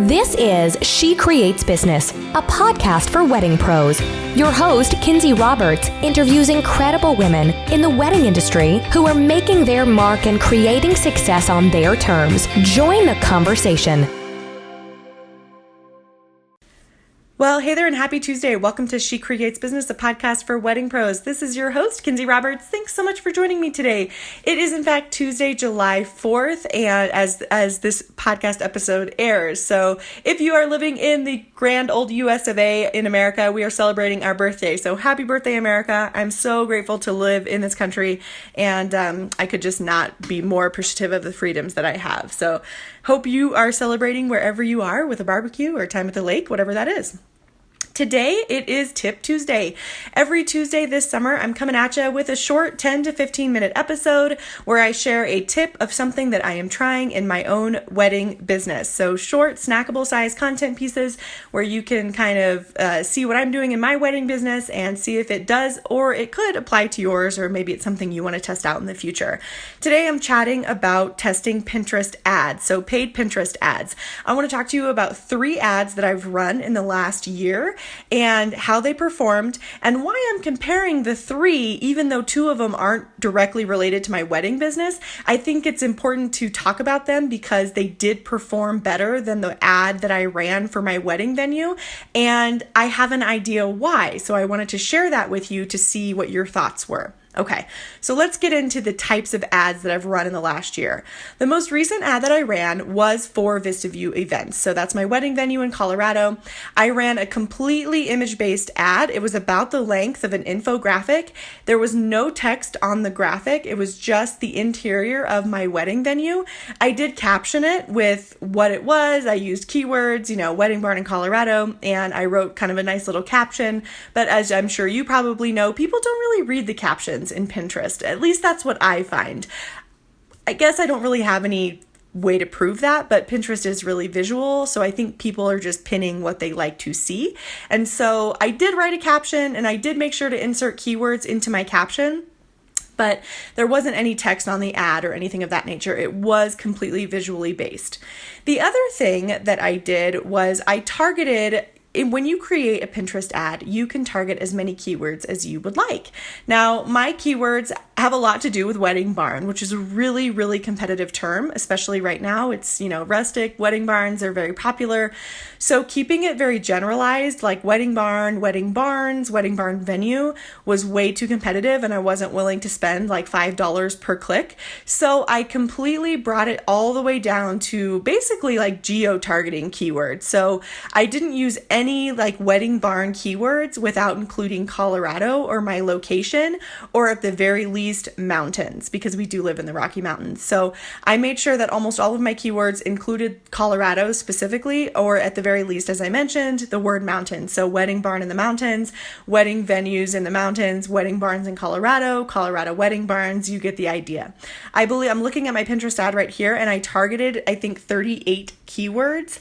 This is She Creates Business, a podcast for wedding pros. Your host, Kinsey Roberts, interviews incredible women in the wedding industry who are making their mark and creating success on their terms. Join the conversation. Well, hey there and happy Tuesday. Welcome to She Creates Business, a podcast for wedding pros. This is your host, Kinsey Roberts. Thanks so much for joining me today. It is in fact Tuesday, July 4th, and as this podcast episode airs. So if you are living in the grand old US of A in America, we are celebrating our birthday. So happy birthday, America. I'm so grateful to live in this country, and I could just not be more appreciative of the freedoms that I have. So hope you are celebrating wherever you are with a barbecue or time at the lake, whatever that is. Today, it is Tip Tuesday. Every Tuesday this summer, I'm coming at you with a short 10 to 15 minute episode where I share a tip of something that I am trying in my own wedding business. So short, snackable size content pieces where you can kind of see what I'm doing in my wedding business and see if it does or it could apply to yours, or maybe it's something you want to test out in the future. Today, I'm chatting about testing Pinterest ads, so paid Pinterest ads. I want to talk to you about 3 ads that I've run in the last year and how they performed, and why I'm comparing the 3, even though 2 of them aren't directly related to my wedding business. I think it's important to talk about them because they did perform better than the ad that I ran for my wedding venue, and I have an idea why. So I wanted to share that with you to see what your thoughts were. Okay, so let's get into the types of ads that I've run in the last year. The most recent ad that I ran was for Vista View Events. So that's my wedding venue in Colorado. I ran a completely image-based ad. It was about the length of an infographic. There was no text on the graphic. It was just the interior of my wedding venue. I did caption it with what it was. I used keywords, wedding barn in Colorado, and I wrote kind of a nice little caption. But as I'm sure you probably know, people don't really read the captions in Pinterest. At least that's what I find. I guess I don't really have any way to prove that, but Pinterest is really visual, so I think people are just pinning what they like to see. And so I did write a caption, and I did make sure to insert keywords into my caption, but there wasn't any text on the ad or anything of that nature. It was completely visually based. The other thing that I did was I targeted. When you create a Pinterest ad, you can target as many keywords as you would like. Now, my keywords have a lot to do with wedding barn, which is a really, really competitive term, especially right now. It's, rustic, wedding barns are very popular. So keeping it very generalized, like wedding barn, wedding barns, wedding barn venue, was way too competitive, and I wasn't willing to spend like $5 per click. So I completely brought it all the way down to basically like geo-targeting keywords. So I didn't use any like wedding barn keywords without including Colorado or my location, or at the very least mountains, because we do live in the Rocky Mountains. So I made sure that almost all of my keywords included Colorado specifically, or at the very least, as I mentioned, the word mountain. So wedding barn in the mountains, wedding venues in the mountains, wedding barns in Colorado, Colorado wedding barns, you get the idea. I believe I'm looking at my Pinterest ad right here, and I targeted, I think, 38 keywords.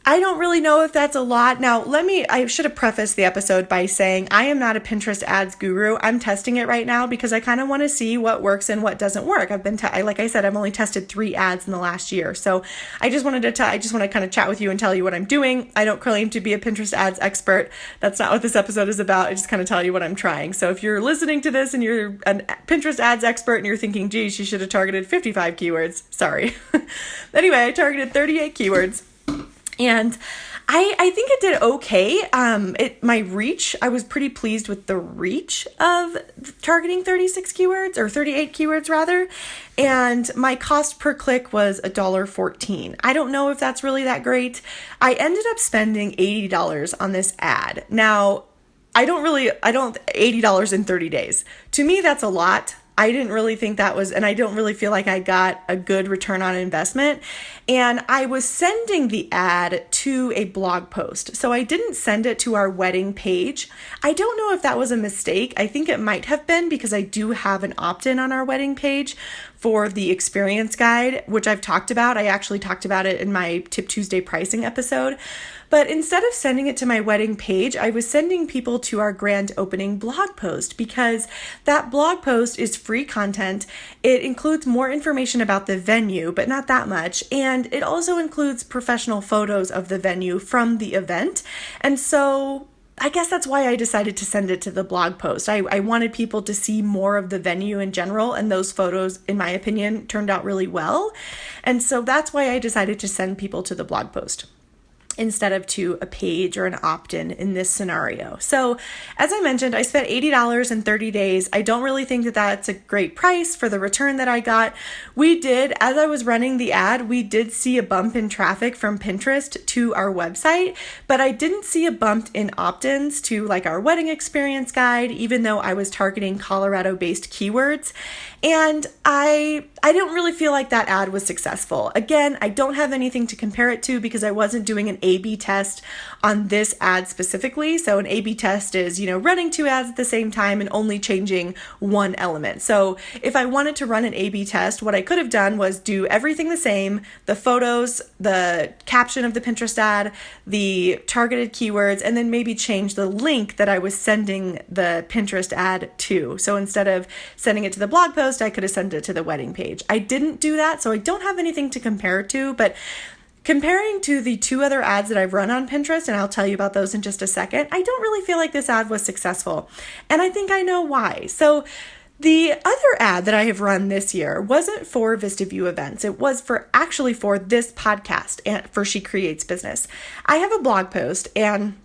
I don't really know if that's a lot. Now, I should have prefaced the episode by saying I am not a Pinterest ads guru. I'm testing it right now because I kind of want to see what works and what doesn't work. Like I said, I've only tested 3 ads in the last year. So I just want to kind of chat with you and tell you what I'm doing. I don't claim to be a Pinterest ads expert. That's not what this episode is about. I just kind of tell you what I'm trying. So if you're listening to this and you're a Pinterest ads expert and you're thinking, geez, she should have targeted 55 keywords. Sorry. Anyway, I targeted 38 keywords. And I think it did okay. My reach, I was pretty pleased with the reach of targeting 36 keywords, or 38 keywords rather. And my cost per click was $1.14. I don't know if that's really that great. I ended up spending $80 on this ad. Now, $80 in 30 days. To me, that's a lot. I didn't really think that was, and I don't really feel like I got a good return on investment. And I was sending the ad to a blog post. So I didn't send it to our wedding page. I don't know if that was a mistake. I think it might have been, because I do have an opt-in on our wedding page for the experience guide, which I've talked about. I actually talked about it in my Tip Tuesday pricing episode. But instead of sending it to my wedding page, I was sending people to our grand opening blog post, because that blog post is free content. It includes more information about the venue, but not that much. And it also includes professional photos of the venue from the event. And so I guess that's why I decided to send it to the blog post. I wanted people to see more of the venue in general, and those photos, in my opinion, turned out really well. And so that's why I decided to send people to the blog post instead of to a page or an opt-in in this scenario. So as I mentioned, I spent $80 in 30 days. I don't really think that that's a great price for the return that I got. As I was running the ad, we did see a bump in traffic from Pinterest to our website, but I didn't see a bump in opt-ins to like our wedding experience guide, even though I was targeting Colorado-based keywords. And I don't really feel like that ad was successful. Again, I don't have anything to compare it to because I wasn't doing an A/B test on this ad specifically. So an A/B test is, running two ads at the same time and only changing one element. So if I wanted to run an A/B test, what I could have done was do everything the same, the photos, the caption of the Pinterest ad, the targeted keywords, and then maybe change the link that I was sending the Pinterest ad to. So instead of sending it to the blog post, I could have sent it to the wedding page. I didn't do that, so I don't have anything to compare it to, but comparing to the two other ads that I've run on Pinterest, and I'll tell you about those in just a second, I don't really feel like this ad was successful, and I think I know why. So the other ad that I have run this year wasn't for VistaView events. It was actually for this podcast and for She Creates Business. I have a blog post, and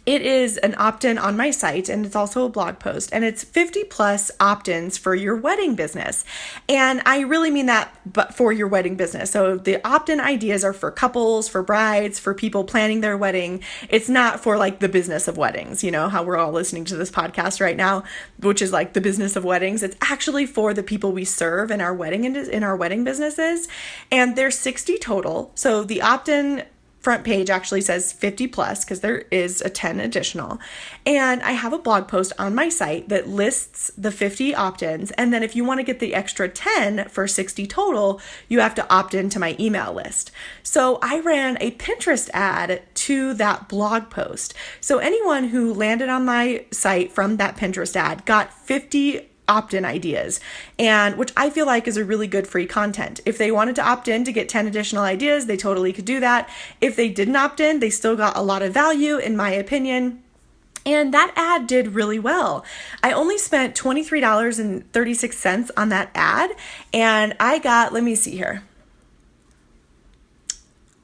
it is an opt-in on my site, and it's also a blog post, and it's 50 plus opt-ins for your wedding business. And I really mean that, but for your wedding business. So the opt-in ideas are for couples, for brides, for people planning their wedding. It's not for like the business of weddings, how we're all listening to this podcast right now, which is like the business of weddings. It's actually for the people we serve in our wedding businesses. And there's 60 total. So the opt-in front page actually says 50 plus because there is a 10 additional. And I have a blog post on my site that lists the 50 opt-ins. And then if you want to get the extra 10 for 60 total, you have to opt into my email list. So I ran a Pinterest ad to that blog post. So anyone who landed on my site from that Pinterest ad got 50 opt-in ideas, and which I feel like is a really good free content. If they wanted to opt in to get 10 additional ideas, they totally could do that. If they didn't opt in, they still got a lot of value, in my opinion. And that ad did really well. I only spent $23.36 on that ad, and I got, let me see here.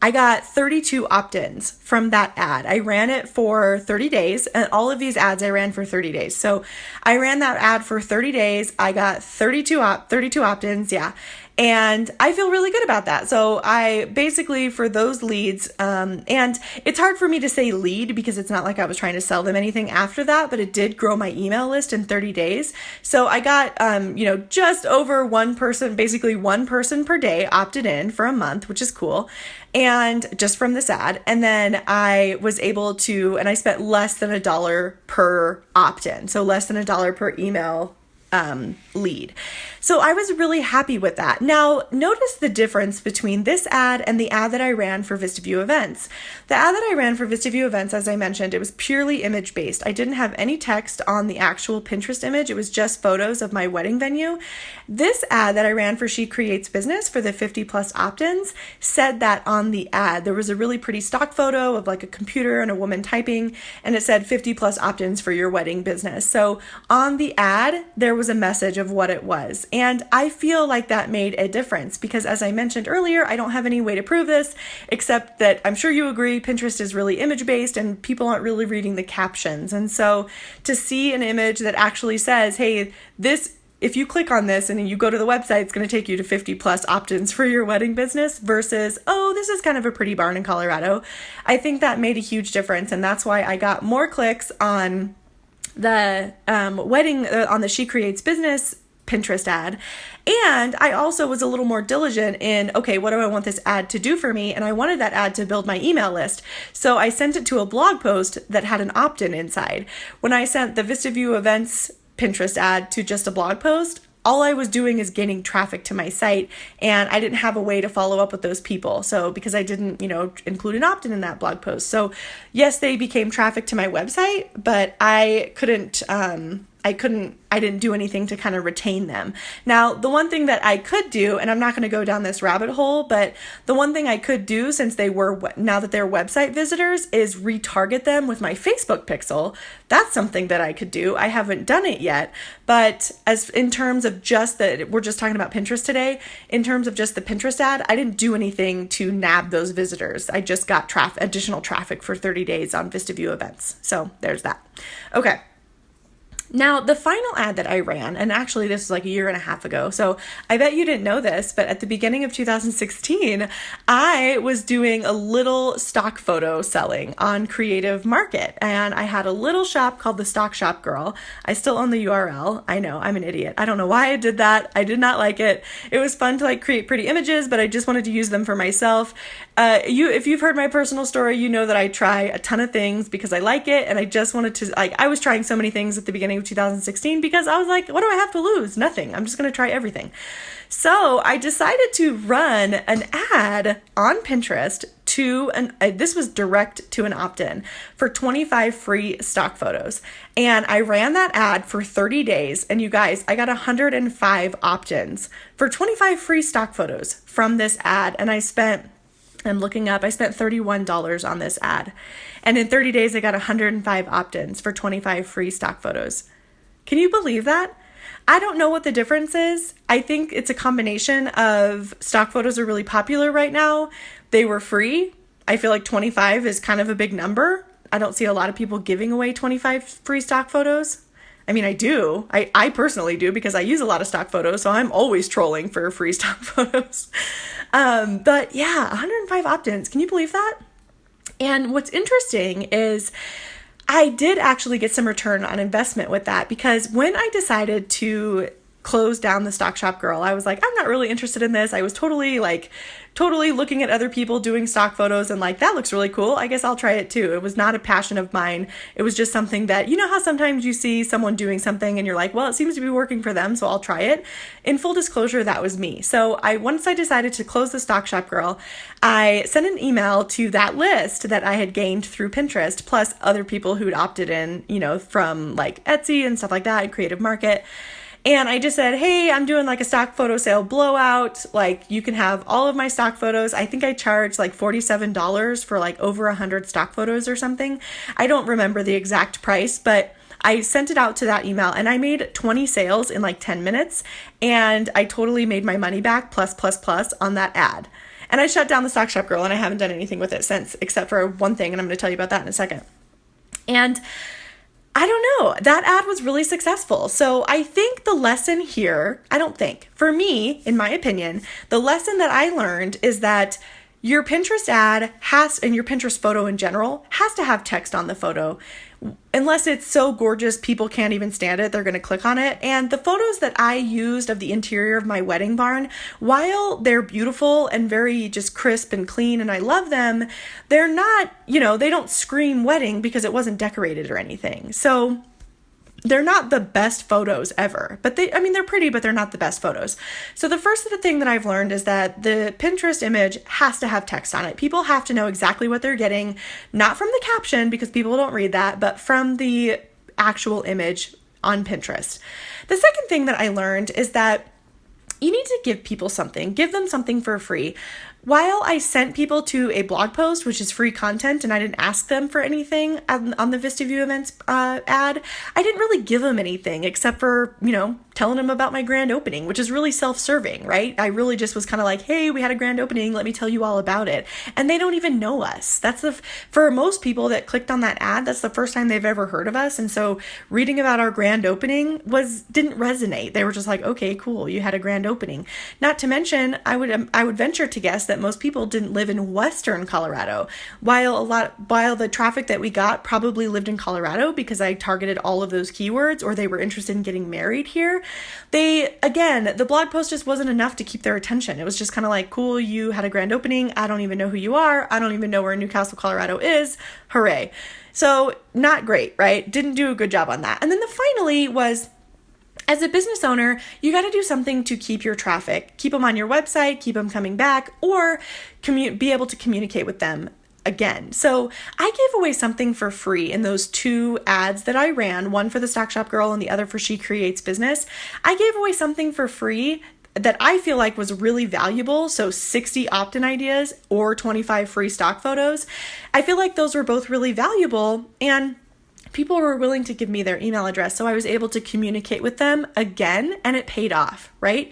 I got 32 opt-ins from that ad. I ran it for 30 days, and all of these ads I ran for 30 days. So I ran that ad for 30 days. I got 32 opt-ins, yeah. And I feel really good about that. So I basically, for those leads, and it's hard for me to say lead because it's not like I was trying to sell them anything after that, but it did grow my email list in 30 days. So I got, just over one person, basically one person per day opted in for a month, which is cool. And just from this ad. And then I was able to, and I spent less than $1 per opt-in. So less than $1 per email lead. So I was really happy with that. Now, notice the difference between this ad and the ad that I ran for VistaView events. The ad that I ran for VistaView events, as I mentioned, it was purely image-based. I didn't have any text on the actual Pinterest image. It was just photos of my wedding venue. This ad that I ran for She Creates Business for the 50 plus opt-ins said that on the ad. There was a really pretty stock photo of like a computer and a woman typing, and it said 50 plus opt-ins for your wedding business. So on the ad, there was a message of what it was. And I feel like that made a difference because, as I mentioned earlier, I don't have any way to prove this except that I'm sure you agree Pinterest is really image-based and people aren't really reading the captions. And so to see an image that actually says, hey, if you click on this and you go to the website, it's going to take you to 50 plus opt-ins for your wedding business versus, oh, this is kind of a pretty barn in Colorado. I think that made a huge difference. And that's why I got more clicks on the on the She Creates Business Pinterest ad. And I also was a little more diligent in, okay, what do I want this ad to do for me? And I wanted that ad to build my email list. So I sent it to a blog post that had an opt-in inside. When I sent the VistaView events Pinterest ad to just a blog post, all I was doing is gaining traffic to my site, and I didn't have a way to follow up with those people. So because I didn't, include an opt-in in that blog post. So yes, they became traffic to my website, but I didn't do anything to kind of retain them. Now, the one thing that I could do, and I'm not going to go down this rabbit hole, but the one thing I could do now that they're website visitors is retarget them with my Facebook pixel. That's something that I could do. I haven't done it yet, but as in terms of we're just talking about Pinterest today, in terms of just the Pinterest ad, I didn't do anything to nab those visitors. I just got additional traffic for 30 days on VistaView events. So there's that. Okay. Now, the final ad that I ran, and actually this was like a year and a half ago, so I bet you didn't know this, but at the beginning of 2016, I was doing a little stock photo selling on Creative Market, and I had a little shop called the Stock Shop Girl. I still own the URL. I know, I'm an idiot. I don't know why I did that. I did not like it. It was fun to create pretty images, but I just wanted to use them for myself. If you've heard my personal story, you know that I try a ton of things because I like it, and I just wanted to, I was trying so many things at the beginning of 2016 because I was like, what do I have to lose? Nothing. I'm just going to try everything. So I decided to run an ad on Pinterest this was direct to an opt-in for 25 free stock photos. And I ran that ad for 30 days. And you guys, I got 105 opt-ins for 25 free stock photos from this ad. And I spent $31 on this ad. And in 30 days, I got 105 opt-ins for 25 free stock photos. Can you believe that? I don't know what the difference is. I think it's a combination of stock photos are really popular right now. They were free. I feel like 25 is kind of a big number. I don't see a lot of people giving away 25 free stock photos. I mean, I do. I personally do because I use a lot of stock photos, so I'm always trolling for free stock photos. But yeah, 105 opt-ins. Can you believe that? And what's interesting is I did actually get some return on investment with that because when I decided to close down the Stock Shop Girl, I was like, I'm not really interested in this. I was totally looking at other people doing stock photos and that looks really cool. I guess I'll try it too. It was not a passion of mine. It was just something that, you know how sometimes you see someone doing something and you're like, well, it seems to be working for them, so I'll try it. In full disclosure, that was me. So once I decided to close the Stock Shop Girl, I sent an email to that list that I had gained through Pinterest, plus other people who'd opted in, from Etsy and stuff like that, Creative Market. And I just said, hey, I'm doing a stock photo sale blowout. You can have all of my stock photos. I think I charged $47 for over 100 stock photos or something. I don't remember the exact price, but I sent it out to that email and I made 20 sales in 10 minutes. And I totally made my money back plus on that ad. And I shut down the Stock Shop Girl and I haven't done anything with it since, except for one thing. And I'm going to tell you about that in a second. And I don't know, that ad was really successful. So I think the lesson here, for me, in my opinion, the lesson that I learned is that your Pinterest ad and your Pinterest photo in general has to have text on the photo. Unless it's so gorgeous, people can't even stand it, they're going to click on it. And the photos that I used of the interior of my wedding barn, while they're beautiful and very just crisp and clean, and I love them, they're not, they don't scream wedding because it wasn't decorated or anything. So they're not the best photos ever, but they're pretty, but they're not the best photos. So the first thing that I've learned is that the Pinterest image has to have text on it. People have to know exactly what they're getting, not from the caption because people don't read that, but from the actual image on Pinterest. The second thing that I learned is that you need to give people something, give them something for free. While I sent people to a blog post, which is free content, and I didn't ask them for anything on the VistaView events ad, I didn't really give them anything except for, telling them about my grand opening, which is really self-serving, right? I really just was kind of like, hey, we had a grand opening. Let me tell you all about it. And they don't even know us. For most people that clicked on that ad, that's the first time they've ever heard of us. And so reading about our grand opening didn't resonate. They were just like, okay, cool. You had a grand opening. Not to mention, I would venture to guess that most people didn't live in Western Colorado. While the traffic that we got probably lived in Colorado because I targeted all of those keywords, or they were interested in getting married here, the blog post just wasn't enough to keep their attention. It was just kind of like, cool, you had a grand opening. I don't even know who you are. I don't even know where Newcastle, Colorado is. Hooray. So not great, right? Didn't do a good job on that. And then finally was, as a business owner, you got to do something to keep your traffic, keep them on your website, keep them coming back, or be able to communicate with them again. So I gave away something for free in those 2 ads that I ran, one for the Stock Shop Girl and the other for She Creates Business. I gave away something for free that I feel like was really valuable. So 60 opt-in ideas or 25 free stock photos. I feel like those were both really valuable, and people were willing to give me their email address. So I was able to communicate with them again, and it paid off, right?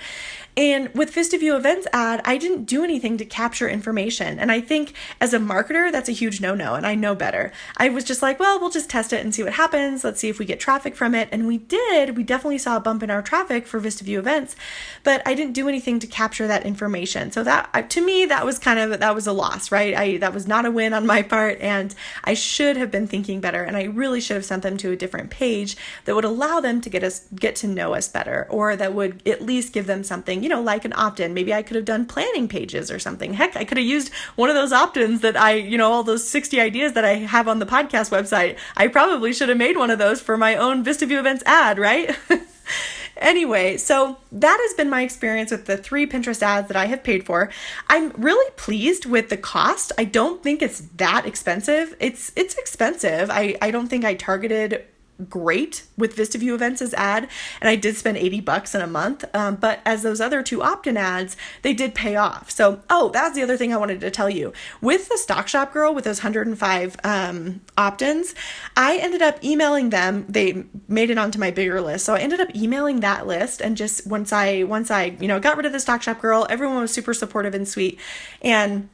And with Vista View Events ad, I didn't do anything to capture information. And I think as a marketer, that's a huge no-no, and I know better. I was just like, well, we'll just test it and see what happens. Let's see if we get traffic from it. And we did. We definitely saw a bump in our traffic for Vista View Events, but I didn't do anything to capture that information. So that, to me, that was a loss, right? That was not a win on my part, and I should have been thinking better. And I really should have sent them to a different page that would allow them to get to know us better, or that would at least give them something, like an opt-in. Maybe I could have done planning pages or something. Heck, I could have used one of those opt-ins that all those 60 ideas that I have on the podcast website. I probably should have made one of those for my own Vista View Events ad, right? Anyway, so that has been my experience with the 3 Pinterest ads that I have paid for. I'm really pleased with the cost. I don't think it's that expensive. It's expensive. I don't think I targeted great with Vista View Events' ad, and I did spend $80 in a month, but as those other 2 opt-in ads, they did pay off. So, that's the other thing I wanted to tell you. With the Stock Shop Girl, with those 105 opt-ins, I ended up emailing them. They made it onto my bigger list, so I ended up emailing that list, and just once I got rid of the Stock Shop Girl, everyone was super supportive and sweet, and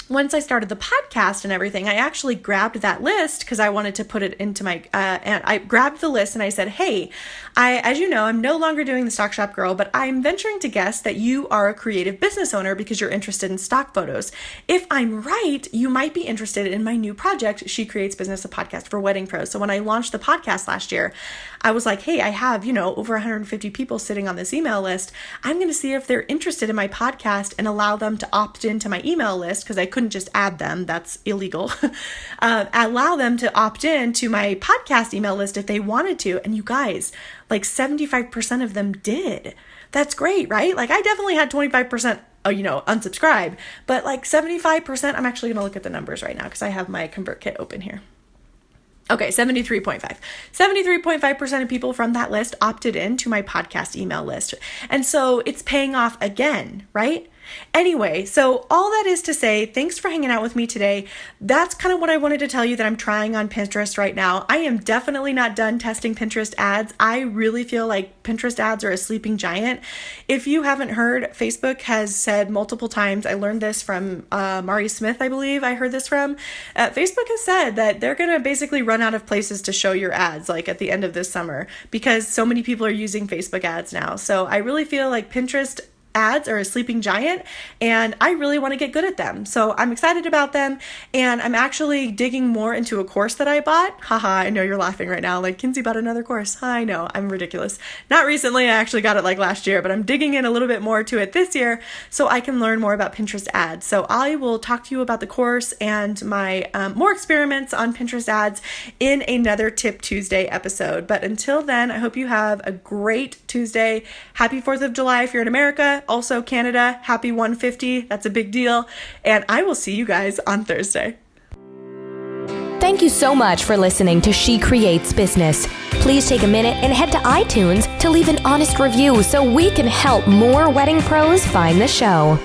once I started the podcast and everything, I actually grabbed that list because I wanted to put it into my, and I grabbed the list and I said, hey, as you know, I'm no longer doing the Stock Shop Girl, but I'm venturing to guess that you are a creative business owner because you're interested in stock photos. If I'm right, you might be interested in my new project, She Creates Business, a podcast for wedding pros. So when I launched the podcast last year, I was like, hey, I have, over 150 people sitting on this email list. I'm going to see if they're interested in my podcast and allow them to opt into my email list, because I couldn't just add them. That's illegal. Allow them to opt in to my podcast email list if they wanted to. And you guys, like 75% of them did. That's great, right? Like I definitely had 25%, unsubscribe, but like 75%, I'm actually going to look at the numbers right now because I have my ConvertKit open here. Okay, 73.5. 73.5% of people from that list opted in to my podcast email list. And so it's paying off again, right? Anyway, so all that is to say, thanks for hanging out with me today. That's kind of what I wanted to tell you, that I'm trying on Pinterest right now. I am definitely not done testing Pinterest ads. I really feel like Pinterest ads are a sleeping giant. If you haven't heard, Facebook has said multiple times, I learned this from Mari Smith, I believe I heard this from. Facebook has said that they're going to basically run out of places to show your ads, like at the end of this summer, because so many people are using Facebook ads now. So I really feel like Pinterest ads are a sleeping giant, and I really want to get good at them. So I'm excited about them, and I'm actually digging more into a course that I bought. Haha, I know you're laughing right now, like, Kinsey bought another course. I know, I'm ridiculous. Not recently, I actually got it like last year, but I'm digging in a little bit more to it this year so I can learn more about Pinterest ads. So I will talk to you about the course and my more experiments on Pinterest ads in another Tip Tuesday episode. But until then, I hope you have a great Tuesday. Happy 4th of July if you're in America. Also Canada, happy 150. That's a big deal. And I will see you guys on Thursday. Thank you so much for listening to She Creates Business. Please take a minute and head to iTunes to leave an honest review so we can help more wedding pros find the show.